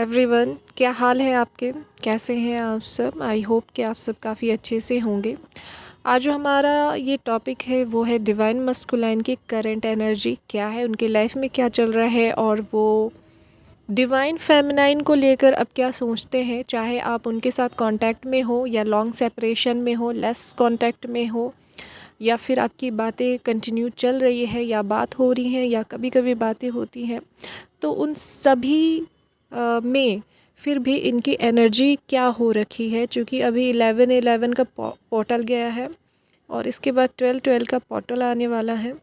Everyone, क्या हाल है आपके? कैसे हैं आप सब? आई होप कि आप सब काफ़ी अच्छे से होंगे। आज जो हमारा ये टॉपिक है वो है डिवाइन मस्कुलाइन की करंट एनर्जी क्या है, उनके लाइफ में क्या चल रहा है और वो डिवाइन फेमिनाइन को लेकर अब क्या सोचते हैं। चाहे आप उनके साथ कांटेक्ट में हो या लॉन्ग सेपरेशन में हो, लेस कांटेक्ट में हो, या फिर आपकी बातें कंटिन्यू चल रही है या बात हो रही हैं या कभी कभी बातें होती हैं, तो उन सभी में फिर भी इनकी एनर्जी क्या हो रखी है। क्योंकि अभी 11/11 का पोर्टल गया है और इसके बाद 12/12 का पोर्टल आने वाला है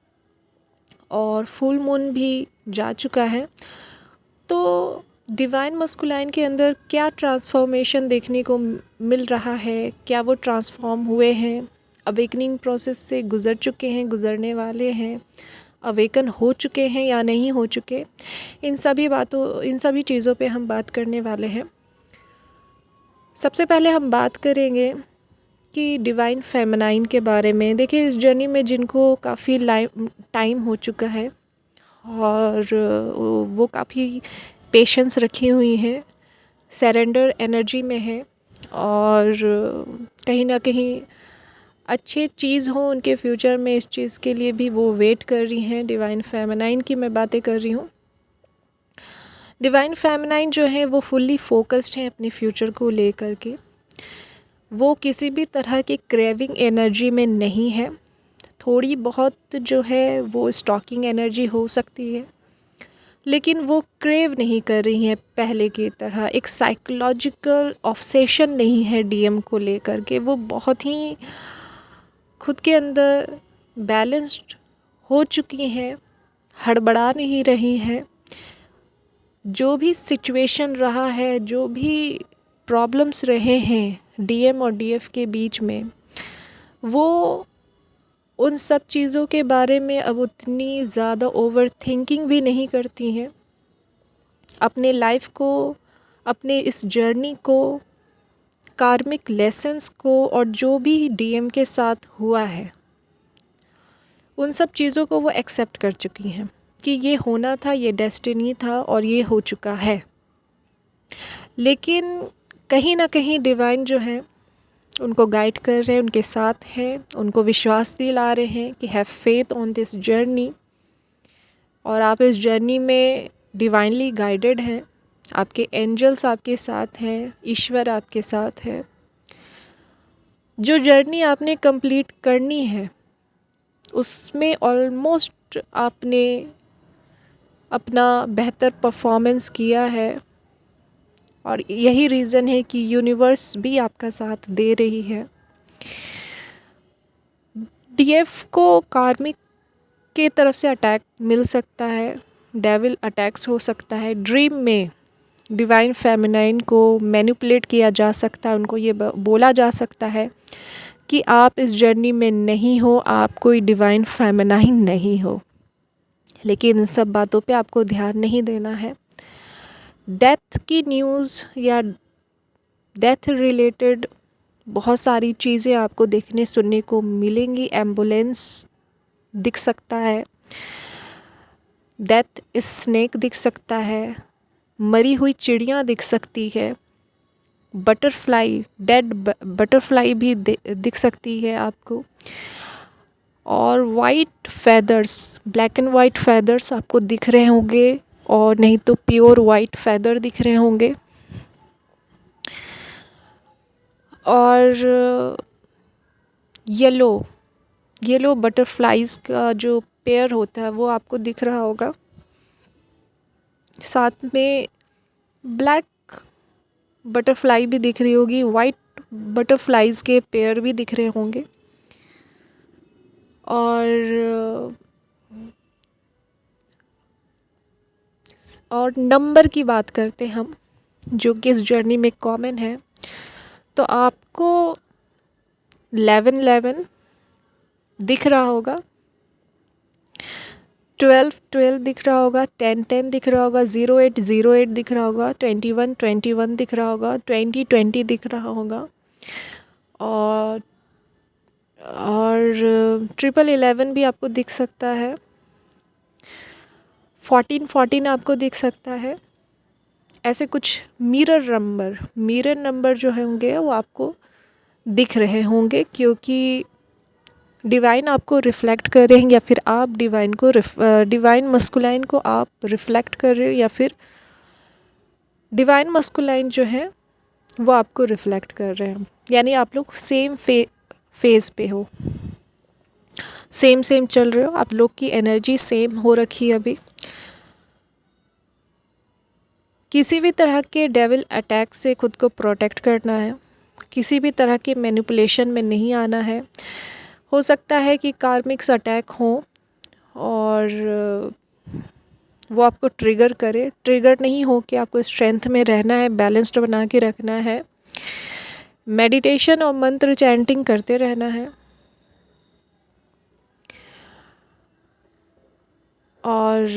और फुल मून भी जा चुका है। तो डिवाइन मस्कुलाइन के अंदर क्या ट्रांसफॉर्मेशन देखने को मिल रहा है? क्या वो ट्रांसफॉर्म हुए हैं, अवेकनिंग प्रोसेस से गुज़र चुके हैं, गुज़रने वाले हैं, अवेकन हो चुके हैं या नहीं हो चुके? इन सभी चीज़ों पे हम बात करने वाले हैं। सबसे पहले हम बात करेंगे कि डिवाइन फेमिनाइन के बारे में। देखिए, इस जर्नी में जिनको काफ़ी टाइम हो चुका है और वो काफ़ी पेशेंस रखी हुई हैं, सरेंडर एनर्जी में है और कहीं ना कहीं अच्छी चीज़ हो उनके फ्यूचर में, इस चीज़ के लिए भी वो वेट कर रही हैं। डिवाइन फेमिनाइन की मैं बातें कर रही हूँ। डिवाइन फेमिनाइन जो है वो फुल्ली फोकस्ड है अपने फ्यूचर को लेकर के। वो किसी भी तरह की क्रेविंग एनर्जी में नहीं है। थोड़ी बहुत जो है वो स्टॉकिंग एनर्जी हो सकती है, लेकिन वो क्रेव नहीं कर रही हैं पहले की तरह। एक साइकोलॉजिकल ऑब्सेशन नहीं है डीएम को लेकर के। वो बहुत ही खुद के अंदर बैलेंस्ड हो चुकी हैं, हड़बड़ा नहीं रही हैं। जो भी सिचुएशन रहा है, जो भी प्रॉब्लम्स रहे हैं डीएम और डीएफ के बीच में, वो उन सब चीज़ों के बारे में अब उतनी ज़्यादा ओवर थिंकिंग भी नहीं करती हैं। अपने लाइफ को, अपने इस जर्नी को, कार्मिक लेसन्स को और जो भी डीएम के साथ हुआ है, उन सब चीज़ों को वो एक्सेप्ट कर चुकी हैं कि ये होना था, ये डेस्टिनी था और ये हो चुका है। लेकिन कहीं ना कहीं डिवाइन जो है उनको गाइड कर रहे हैं, उनके साथ हैं, उनको विश्वास दिला रहे हैं कि have faith on this journey. और आप इस जर्नी में डिवाइनली गाइडेड हैं, आपके एंजल्स आपके साथ हैं, ईश्वर आपके साथ है। जो जर्नी आपने कंप्लीट करनी है उसमें ऑलमोस्ट आपने अपना बेहतर परफॉर्मेंस किया है और यही रीज़न है कि यूनिवर्स भी आपका साथ दे रही है। डीएफ को कार्मिक के तरफ से अटैक मिल सकता है, डेविल अटैक्स हो सकता है, ड्रीम में डिवाइन फेमिनाइन को मैनिपुलेट किया जा सकता है। उनको ये बोला जा सकता है कि आप इस जर्नी में नहीं हो, आप कोई डिवाइन फेमिनाइन नहीं हो। लेकिन इन सब बातों पे आपको ध्यान नहीं देना है। डेथ की न्यूज़ या डेथ रिलेटेड बहुत सारी चीज़ें आपको देखने सुनने को मिलेंगी। एम्बुलेंस दिख सकता है, डेथ स्नेक दिख सकता है, मरी हुई चिड़ियाँ दिख सकती है, बटरफ्लाई, डेड बटरफ्लाई भी दिख सकती है आपको, और white feathers, black and white feathers आपको दिख रहे होंगे, और नहीं तो प्योर वाइट फेदर दिख रहे होंगे। और येलो बटरफ्लाइज का जो पेयर होता है वो आपको दिख रहा होगा। साथ में ब्लैक बटरफ्लाई भी दिख रही होगी, वाइट बटरफ्लाइज के पेयर भी दिख रहे होंगे। और नंबर की बात करते हम, जो कि इस जर्नी में कॉमन है, तो आपको 11/11 दिख रहा होगा, 12/12 दिख रहा होगा, 10/10 दिख रहा होगा, 08/08 दिख रहा होगा, 21/21 दिख रहा होगा, 20/20 दिख रहा होगा, और 11/11 भी आपको दिख सकता है, 14/14 आपको दिख सकता है, ऐसे कुछ मिरर नंबर जो होंगे वो आपको दिख रहे होंगे, क्योंकि डिवाइन आपको रिफ्लेक्ट कर रहे हैं, या फिर आप डिवाइन मस्कुलाइन को आप रिफ्लेक्ट कर रहे हो, या फिर डिवाइन मस्कुलाइन जो है वो आपको रिफ्लेक्ट कर रहे हैं। यानी आप लोग सेम फेज पे हो, सेम चल रहे हो, आप लोग की एनर्जी सेम हो रखी है अभी। किसी भी तरह के डेविल अटैक से खुद को प्रोटेक्ट करना है, किसी भी तरह के मैनिपुलेशन में नहीं आना है। हो सकता है कि कार्मिक्स अटैक हो और वो आपको ट्रिगर नहीं हो कि आपको स्ट्रेंथ में रहना है, बैलेंस्ड बना के रखना है, मेडिटेशन और मंत्र चैंटिंग करते रहना है। और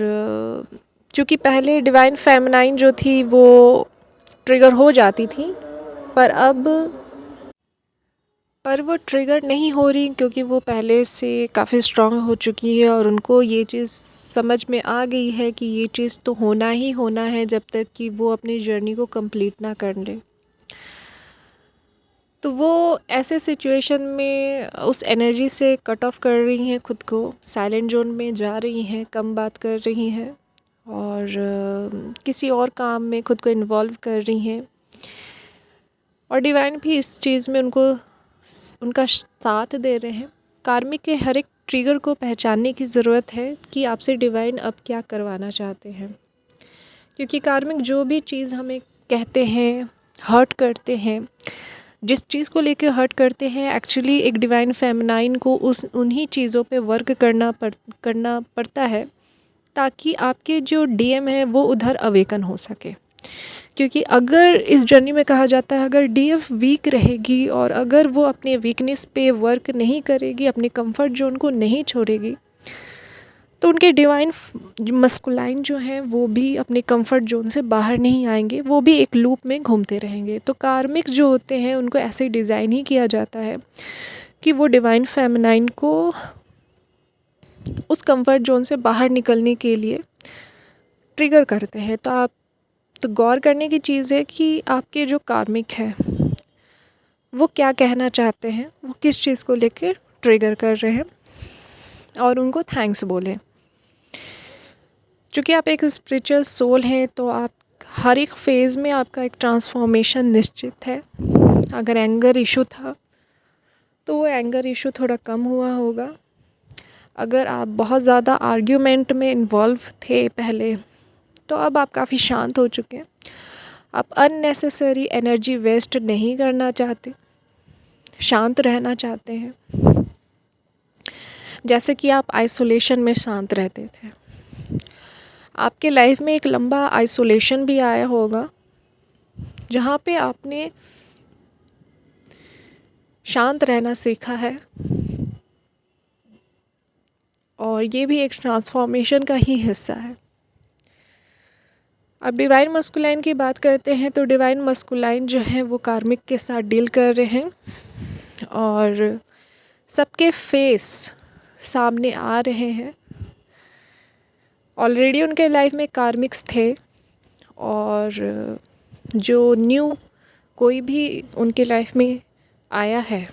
चूँकि पहले डिवाइन फेमिनाइन जो थी वो ट्रिगर हो जाती थी, पर वो ट्रिगर नहीं हो रही, क्योंकि वो पहले से काफ़ी स्ट्रांग हो चुकी है और उनको ये चीज़ समझ में आ गई है कि ये चीज़ तो होना ही होना है जब तक कि वो अपनी जर्नी को कंप्लीट ना कर ले। तो वो ऐसे सिचुएशन में उस एनर्जी से कट ऑफ कर रही हैं, खुद को साइलेंट जोन में जा रही हैं, कम बात कर रही हैं और किसी और काम में खुद को इन्वॉल्व कर रही हैं। और डिवाइन भी इस चीज़ में उनका साथ दे रहे हैं। कार्मिक के हर एक ट्रिगर को पहचानने की ज़रूरत है कि आपसे डिवाइन अब क्या करवाना चाहते हैं, क्योंकि कार्मिक जो भी चीज़ हमें कहते हैं, हर्ट करते हैं, जिस चीज़ को लेकर हर्ट करते हैं, एक्चुअली एक डिवाइन फेमिनाइन को उन्हीं चीज़ों पे वर्क करना पड़ता है, ताकि आपके जो डीएम है वो उधर अवेकन हो सके। क्योंकि अगर इस जर्नी में कहा जाता है, अगर डीएफ वीक रहेगी और अगर वो अपने वीकनेस पे वर्क नहीं करेगी, अपने कंफर्ट जोन को नहीं छोड़ेगी, तो उनके डिवाइन मस्कुलाइन जो हैं वो भी अपने कंफर्ट जोन से बाहर नहीं आएंगे, वो भी एक लूप में घूमते रहेंगे। तो कार्मिक जो होते हैं उनको ऐसे डिज़ाइन ही किया जाता है कि वो डिवाइन फेमिनाइन को उस कंफर्ट जोन से बाहर निकलने के लिए ट्रिगर करते हैं। तो गौर करने की चीज़ है कि आपके जो कार्मिक हैं वो क्या कहना चाहते हैं, वो किस चीज़ को लेकर ट्रिगर कर रहे हैं, और उनको थैंक्स बोलें। चूँकि आप एक स्पिरिचुअल सोल हैं, तो आप हर एक फेज़ में आपका एक ट्रांसफॉर्मेशन निश्चित है। अगर एंगर इशू था तो वो एंगर इशू थोड़ा कम हुआ होगा। अगर आप बहुत ज़्यादा आर्ग्यूमेंट में इन्वॉल्व थे पहले, तो अब आप काफ़ी शांत हो चुके हैं। आप अननेसेसरी एनर्जी वेस्ट नहीं करना चाहते, शांत रहना चाहते हैं, जैसे कि आप आइसोलेशन में शांत रहते थे। आपके लाइफ में एक लंबा आइसोलेशन भी आया होगा, जहाँ पे आपने शांत रहना सीखा है, और ये भी एक ट्रांसफॉर्मेशन का ही हिस्सा है। अब डिवाइन मस्कुलाइन की बात करते हैं, तो डिवाइन मस्कुलाइन जो है वो कार्मिक के साथ डील कर रहे हैं, और सबके फेस सामने आ रहे हैं। ऑलरेडी उनके लाइफ में कार्मिक्स थे, और जो न्यू कोई भी उनके लाइफ में आया है,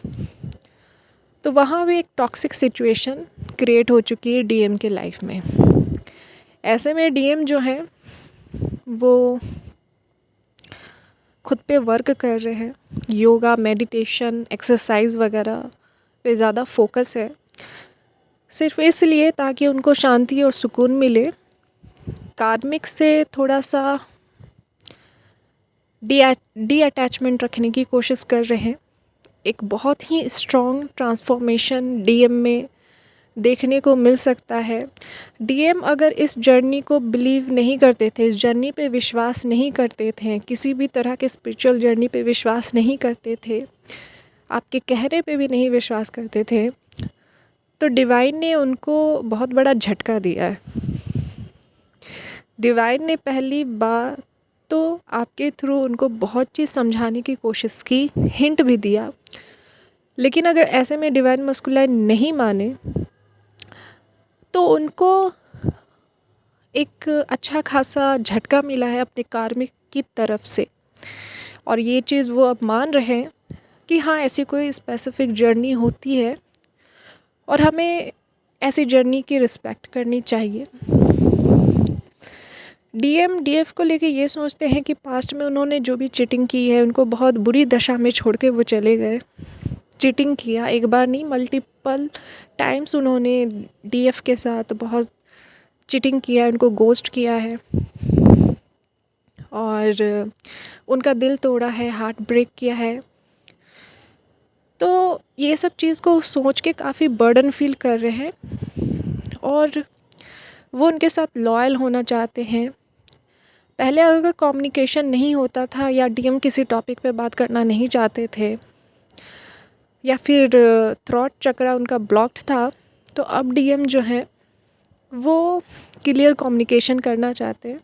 तो वहाँ भी एक टॉक्सिक सिचुएशन क्रिएट हो चुकी है डीएम के लाइफ में। ऐसे में डीएम जो है वो खुद पे वर्क कर रहे हैं, योगा, मेडिटेशन, एक्सरसाइज वगैरह पे ज़्यादा फोकस है, सिर्फ इसलिए ताकि उनको शांति और सुकून मिले। कार्मिक से थोड़ा सा डी अटैचमेंट रखने की कोशिश कर रहे हैं। एक बहुत ही स्ट्रॉन्ग ट्रांसफॉर्मेशन डीएम में देखने को मिल सकता है। डीएम अगर इस जर्नी को बिलीव नहीं करते थे, इस जर्नी पे विश्वास नहीं करते थे, किसी भी तरह के स्पिरिचुअल जर्नी पे विश्वास नहीं करते थे, आपके कहने पे भी नहीं विश्वास करते थे, तो डिवाइन ने उनको बहुत बड़ा झटका दिया है। डिवाइन ने पहली बार तो आपके थ्रू उनको बहुत चीज़ समझाने की कोशिश की, हिंट भी दिया, लेकिन अगर ऐसे में डिवाइन मस्कुलाइन नहीं माने, तो उनको एक अच्छा खासा झटका मिला है अपने कार्मिक की तरफ से। और ये चीज़ वो अब मान रहे हैं कि हाँ, ऐसी कोई स्पेसिफ़िक जर्नी होती है और हमें ऐसी जर्नी की रिस्पेक्ट करनी चाहिए। डीएम डीएफ को लेके ये सोचते हैं कि पास्ट में उन्होंने जो भी चीटिंग की है उनको बहुत बुरी दशा में छोड़ के वो चले गए। चीटिंग किया एक बार नहीं, मल्टीपल टाइम्स उन्होंने डीएफ के साथ बहुत चीटिंग किया है, उनको गोस्ट किया है और उनका दिल तोड़ा है, हार्ट ब्रेक किया है। तो ये सब चीज़ को सोच के काफ़ी बर्डन फील कर रहे हैं और वो उनके साथ लॉयल होना चाहते हैं। पहले अगर कम्युनिकेशन नहीं होता था या डीएम किसी टॉपिक पे बात करना नहीं चाहते थे या फिर थॉट चक्र उनका ब्लॉक्ड था, तो अब डीएम जो है वो क्लियर कम्युनिकेशन करना चाहते हैं,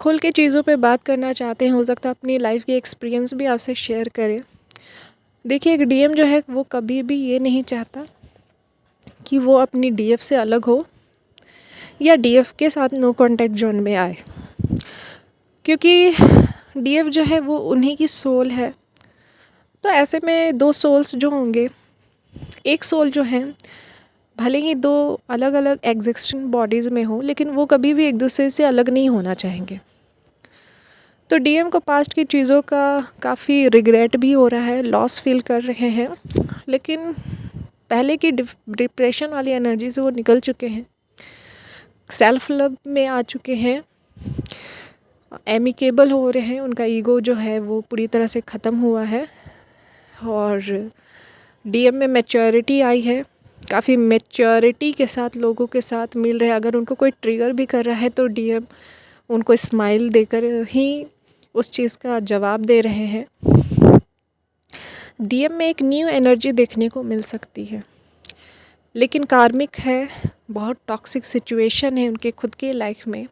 खुल के चीज़ों पे बात करना चाहते हैं। हो सकता है अपनी लाइफ की एक्सपीरियंस भी आपसे शेयर करें। देखिए, एक डीएम जो है वो कभी भी ये नहीं चाहता कि वो अपनी डीएफ से अलग हो या डीएफ के साथ नो कॉन्टैक्ट जोन में आए, क्योंकि डीएफ जो है वो उन्हीं की सोल है। तो ऐसे में दो सोल्स जो होंगे, एक सोल जो है भले ही दो अलग अलग एग्जिस्टिंग बॉडीज़ में हो, लेकिन वो कभी भी एक दूसरे से अलग नहीं होना चाहेंगे। तो डीएम को पास्ट की चीज़ों का काफ़ी रिग्रेट भी हो रहा है, लॉस फील कर रहे हैं, लेकिन पहले की डिप्रेशन वाली एनर्जी से वो निकल चुके हैं, सेल्फ लव में आ चुके हैं, एमिकेबल हो रहे हैं। उनका ईगो जो है वो पूरी तरह से ख़त्म हुआ है और डीएम में मैच्योरिटी आई है। काफ़ी मैच्योरिटी के साथ लोगों के साथ मिल रहे हैं। अगर उनको कोई ट्रिगर भी कर रहा है तो डीएम उनको स्माइल देकर ही उस चीज़ का जवाब दे रहे हैं। डीएम में एक न्यू एनर्जी देखने को मिल सकती है, लेकिन कार्मिक है, बहुत टॉक्सिक सिचुएशन है उनके खुद के लाइफ में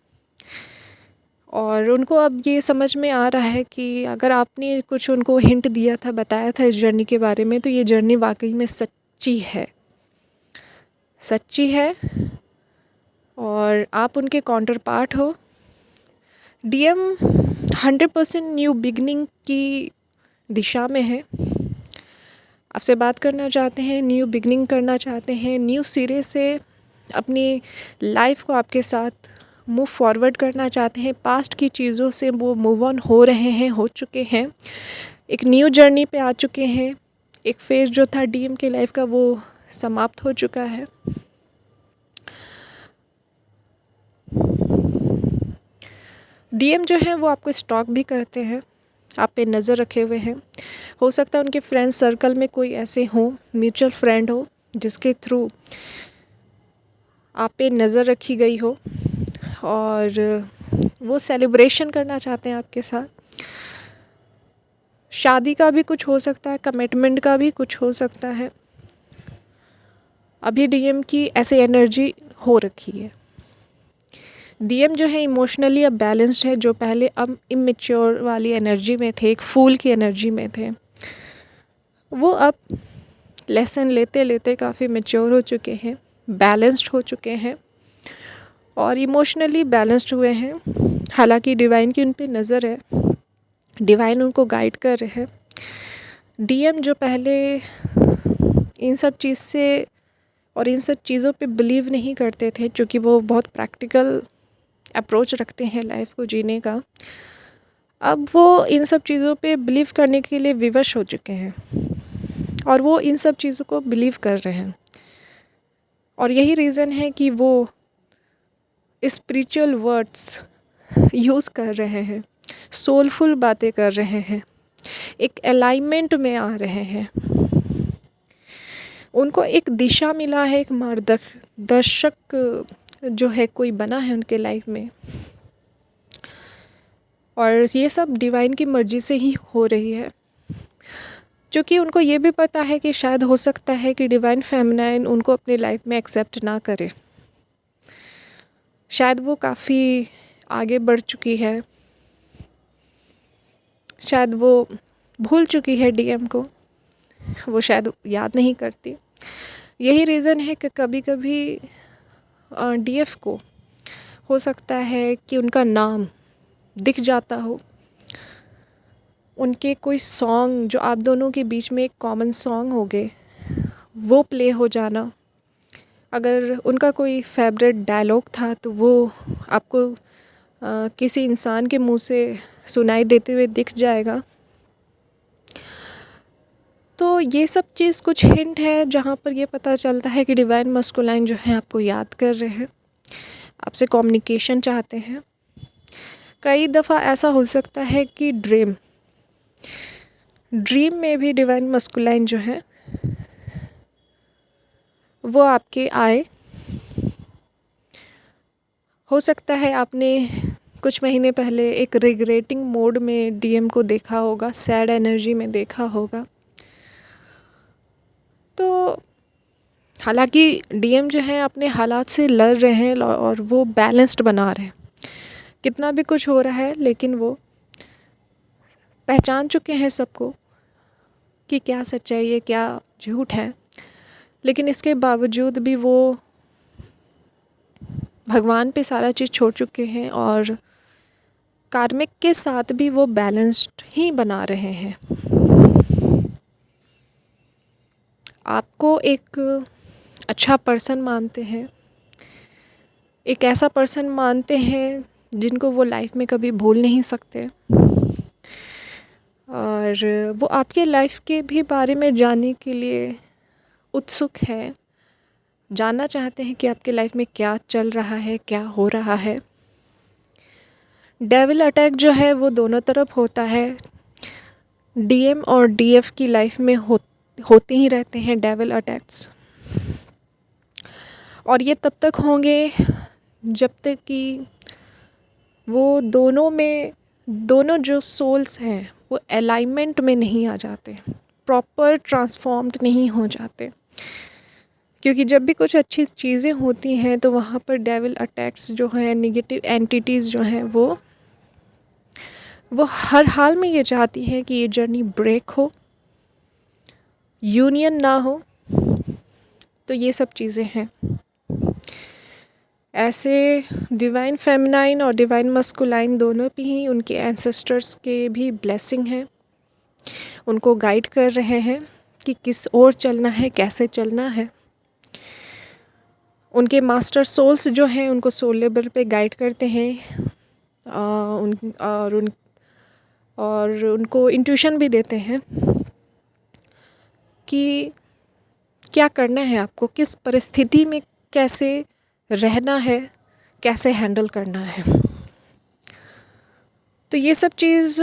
और उनको अब ये समझ में आ रहा है कि अगर आपने कुछ उनको हिंट दिया था, बताया था इस जर्नी के बारे में, तो ये जर्नी वाकई में सच्ची है और आप उनके काउंटर पार्ट हो। डीएम 100% न्यू बिगनिंग की दिशा में है, आपसे बात करना चाहते हैं, न्यू बिगनिंग करना चाहते हैं, न्यू सिरे से अपनी लाइफ को आपके साथ मूव फॉरवर्ड करना चाहते हैं। पास्ट की चीज़ों से वो मूव ऑन हो रहे हैं, हो चुके हैं, एक न्यू जर्नी पे आ चुके हैं। एक फेज़ जो था डीएम के लाइफ का वो समाप्त हो चुका है। डीएम जो है वो आपको स्टॉक भी करते हैं, आप पे नज़र रखे हुए हैं। हो सकता है उनके फ्रेंड सर्कल में कोई ऐसे हो, म्यूचुअल फ्रेंड हो, जिसके थ्रू आप पे नज़र रखी गई हो और वो सेलिब्रेशन करना चाहते हैं आपके साथ। शादी का भी कुछ हो सकता है, कमिटमेंट का भी कुछ हो सकता है। अभी डीएम की ऐसी एनर्जी हो रखी है। डीएम जो है इमोशनली अब बैलेंस्ड है, जो पहले अब इमेच्योर वाली एनर्जी में थे, एक फूल की एनर्जी में थे, वो अब लेसन लेते लेते काफ़ी मैच्योर हो चुके हैं, बैलेंस्ड हो चुके हैं और इमोशनली बैलेंस्ड हुए हैं। हालांकि डिवाइन की उन पे नज़र है, डिवाइन उनको गाइड कर रहे हैं। डीएम जो पहले इन सब चीज़ से और इन सब चीज़ों पे बिलीव नहीं करते थे, क्योंकि वो बहुत प्रैक्टिकल अप्रोच रखते हैं लाइफ को जीने का, अब वो इन सब चीज़ों पे बिलीव करने के लिए विवश हो चुके हैं और वो इन सब चीज़ों को बिलीव कर रहे हैं। और यही रीज़न है कि वो स्पिरिचुअल वर्ड्स यूज़ कर रहे हैं, सोलफुल बातें कर रहे हैं, एक अलाइनमेंट में आ रहे हैं। उनको एक दिशा मिला है, एक मार्गदर्शक जो है कोई बना है उनके लाइफ में और ये सब डिवाइन की मर्ज़ी से ही हो रही है। क्योंकि उनको ये भी पता है कि शायद हो सकता है कि डिवाइन फेमिनाइन उनको अपनी लाइफ में एक्सेप्ट ना करे, शायद वो काफ़ी आगे बढ़ चुकी है, शायद वो भूल चुकी है डीएम को, वो शायद याद नहीं करती। यही रीज़न है कि कभी कभी डीएफ को हो सकता है कि उनका नाम दिख जाता हो, उनके कोई सॉन्ग जो आप दोनों के बीच में एक कॉमन सॉन्ग हो गए वो प्ले हो जाना, अगर उनका कोई फेवरेट डायलॉग था तो वो आपको किसी इंसान के मुंह से सुनाई देते हुए दिख जाएगा। तो ये सब चीज़ कुछ हिंट है जहाँ पर ये पता चलता है कि डिवाइन मस्कुलाइन जो है आपको याद कर रहे हैं, आपसे कम्युनिकेशन चाहते हैं। कई दफ़ा ऐसा हो सकता है कि ड्रीम में भी डिवाइन मस्कुलाइन जो है वो आपके आए। हो सकता है आपने कुछ महीने पहले एक रिग्रेटिंग मोड में डीएम को देखा होगा, सैड एनर्जी में देखा होगा। तो हालांकि डीएम जो है अपने हालात से लड़ रहे हैं और वो बैलेंस्ड बना रहे हैं, कितना भी कुछ हो रहा है लेकिन वो पहचान चुके हैं सबको कि क्या सच्चाई है क्या झूठ है। लेकिन इसके बावजूद भी वो भगवान पे सारा चीज़ छोड़ चुके हैं और कार्मिक के साथ भी वो बैलेंस्ड ही बना रहे हैं। आपको एक अच्छा पर्सन मानते हैं, एक ऐसा पर्सन मानते हैं जिनको वो लाइफ में कभी भूल नहीं सकते, और वो आपके लाइफ के भी बारे में जानने के लिए उत्सुक है, जानना चाहते हैं कि आपके लाइफ में क्या चल रहा है, क्या हो रहा है। डेविल अटैक जो है वो दोनों तरफ होता है, डीएम और डीएफ की लाइफ में होते ही रहते हैं डेविल अटैक्स, और ये तब तक होंगे जब तक कि वो दोनों जो सोल्स हैं वो अलाइनमेंट में नहीं आ जाते, प्रॉपर ट्रांसफॉर्म्ड नहीं हो जाते। क्योंकि जब भी कुछ अच्छी चीज़ें होती हैं तो वहाँ पर डेविल अटैक्स जो हैं, नेगेटिव एंटिटीज़ जो हैं, वो हर हाल में ये चाहती हैं कि ये जर्नी ब्रेक हो, यूनियन ना हो। तो ये सब चीज़ें हैं। ऐसे डिवाइन फेमिनाइन और डिवाइन मस्कुलाइन दोनों भी ही उनके एंसेस्टर्स के भी ब्लेसिंग हैं, उनको गाइड कर रहे हैं कि किस ओर चलना है, कैसे चलना है। उनके मास्टर सोल्स जो हैं उनको सोल लेवल पे गाइड करते हैं, और उनको इंट्यूशन भी देते हैं कि क्या करना है आपको, किस परिस्थिति में कैसे रहना है, कैसे हैंडल करना है। तो ये सब चीज़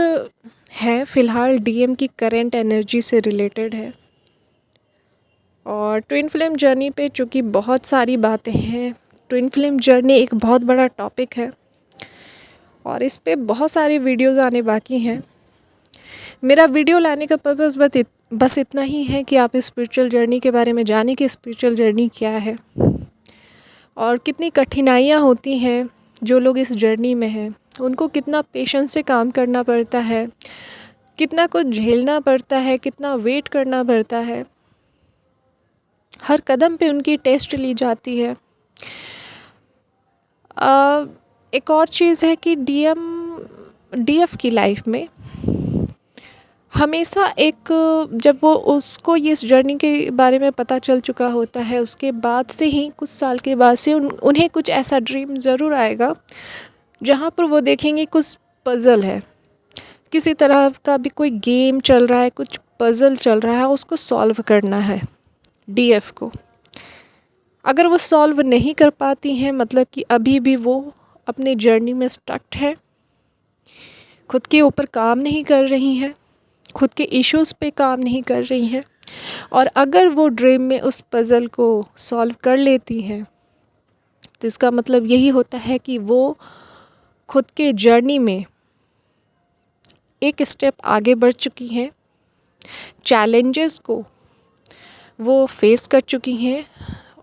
है फ़िलहाल डीएम की करंट एनर्जी से रिलेटेड है। और ट्विन फ्लेम जर्नी पे चूँकि बहुत सारी बातें हैं, ट्विन फ्लेम जर्नी एक बहुत बड़ा टॉपिक है और इस पे बहुत सारे वीडियोस आने बाकी हैं। मेरा वीडियो लाने का पर्पस बस इतना ही है कि आप स्पिरिचुअल जर्नी के बारे में जानें कि स्पिरिचुअल जर्नी क्या है और कितनी कठिनाइयाँ होती हैं। जो लोग इस जर्नी में हैं उनको कितना पेशेंस से काम करना पड़ता है, कितना कुछ झेलना पड़ता है, कितना वेट करना पड़ता है, हर कदम पे उनकी टेस्ट ली जाती है। एक और चीज़ है कि डीएफ की लाइफ में हमेशा जब वो उसको ये इस जर्नी के बारे में पता चल चुका होता है, उसके बाद से ही कुछ साल के बाद से उन्हें कुछ ऐसा ड्रीम ज़रूर आएगा जहाँ पर वो देखेंगे कुछ पज़ल है, किसी तरह का भी कोई गेम चल रहा है, कुछ पज़ल चल रहा है, उसको सॉल्व करना है डीएफ को। अगर वो सॉल्व नहीं कर पाती हैं मतलब कि अभी भी वो अपने जर्नी में स्टक है, खुद के ऊपर काम नहीं कर रही हैं, खुद के इश्यूज़ पे काम नहीं कर रही हैं, और अगर वो ड्रीम में उस पज़ल को सॉल्व कर लेती हैं तो इसका मतलब यही होता है कि वो खुद के जर्नी में एक स्टेप आगे बढ़ चुकी हैं, चैलेंजेस को वो फेस कर चुकी हैं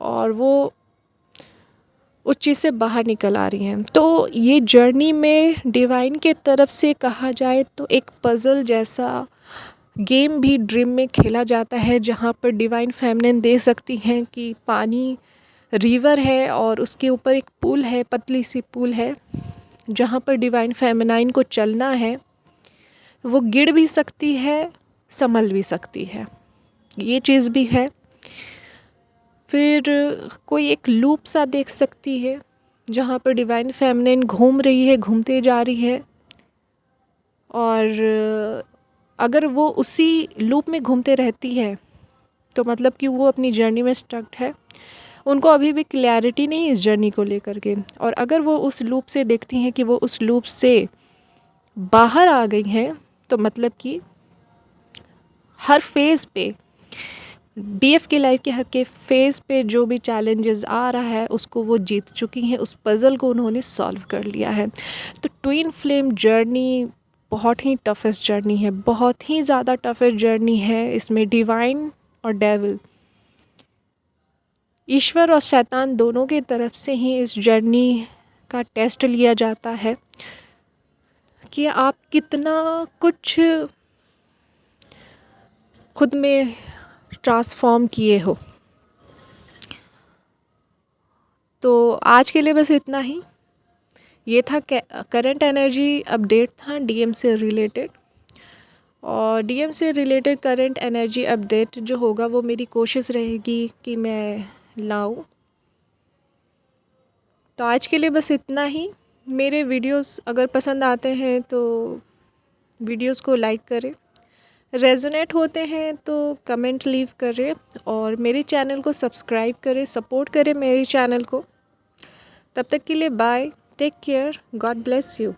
और वो उस चीज़ से बाहर निकल आ रही हैं। तो ये जर्नी में डिवाइन के तरफ से कहा जाए तो एक पज़ल जैसा गेम भी ड्रीम में खेला जाता है, जहाँ पर डिवाइन फेमिनिन दे सकती हैं कि पानी रिवर है और उसके ऊपर एक पुल है, पतली सी पुल है, जहाँ पर डिवाइन फेमिनाइन को चलना है वो गिर भी सकती है, संभल भी सकती है, ये चीज़ भी है। फिर कोई एक लूप सा देख सकती है जहाँ पर डिवाइन फेमिनिन घूम रही है, घूमते जा रही है, और अगर वो उसी लूप में घूमते रहती है तो मतलब कि वो अपनी जर्नी में स्टक है, उनको अभी भी क्लैरिटी नहीं इस जर्नी को लेकर के। और अगर वो उस लूप से देखती हैं कि वो उस लूप से बाहर आ गई हैं, तो मतलब कि हर फेज़ पे, डीएफ की लाइफ के हर के फेज़ पे जो भी चैलेंजेस आ रहा है उसको वो जीत चुकी हैं, उस पज़ल को उन्होंने सॉल्व कर लिया है। तो ट्विन फ्लेम जर्नी बहुत ही टफेस्ट जर्नी है, बहुत ही ज़्यादा टफेस्ट जर्नी है। इसमें डिवाइन और डेविल, ईश्वर और शैतान दोनों की तरफ से ही इस जर्नी का टेस्ट लिया जाता है कि आप कितना कुछ खुद में ट्रांसफॉर्म किए हो। तो आज के लिए बस इतना ही। ये था करंट एनर्जी अपडेट था डीएम से रिलेटेड, और डीएम से रिलेटेड करंट एनर्जी अपडेट जो होगा वो मेरी कोशिश रहेगी कि मैं लाऊं। तो आज के लिए बस इतना ही। मेरे वीडियोस अगर पसंद आते हैं तो वीडियोस को लाइक करें, रेजोनेट होते हैं तो कमेंट लीव करें, और मेरे चैनल को सब्सक्राइब करें, सपोर्ट करें मेरे चैनल को। तब तक के लिए bye, take care, God bless you.